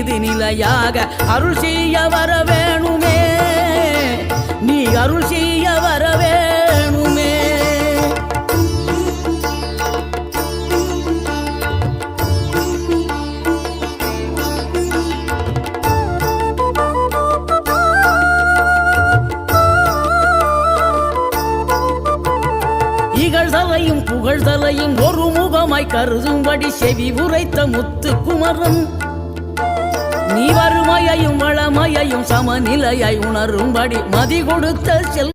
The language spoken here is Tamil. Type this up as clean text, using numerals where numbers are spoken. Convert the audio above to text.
மீது நிலையாக அருள் செய்ய வர வேணுமே, நீ அருள் செய்ய வர வேணுமே. இகழ்தலையும் புகழ்தலையும் ஒரு முகமாய் கருதும்படி செவி உரைத்த முத்துக்குமரன், நீ வறுமையையும் வளமையையும் சமநிலையாய் உணரும்படி மதி கொடுத்த செல்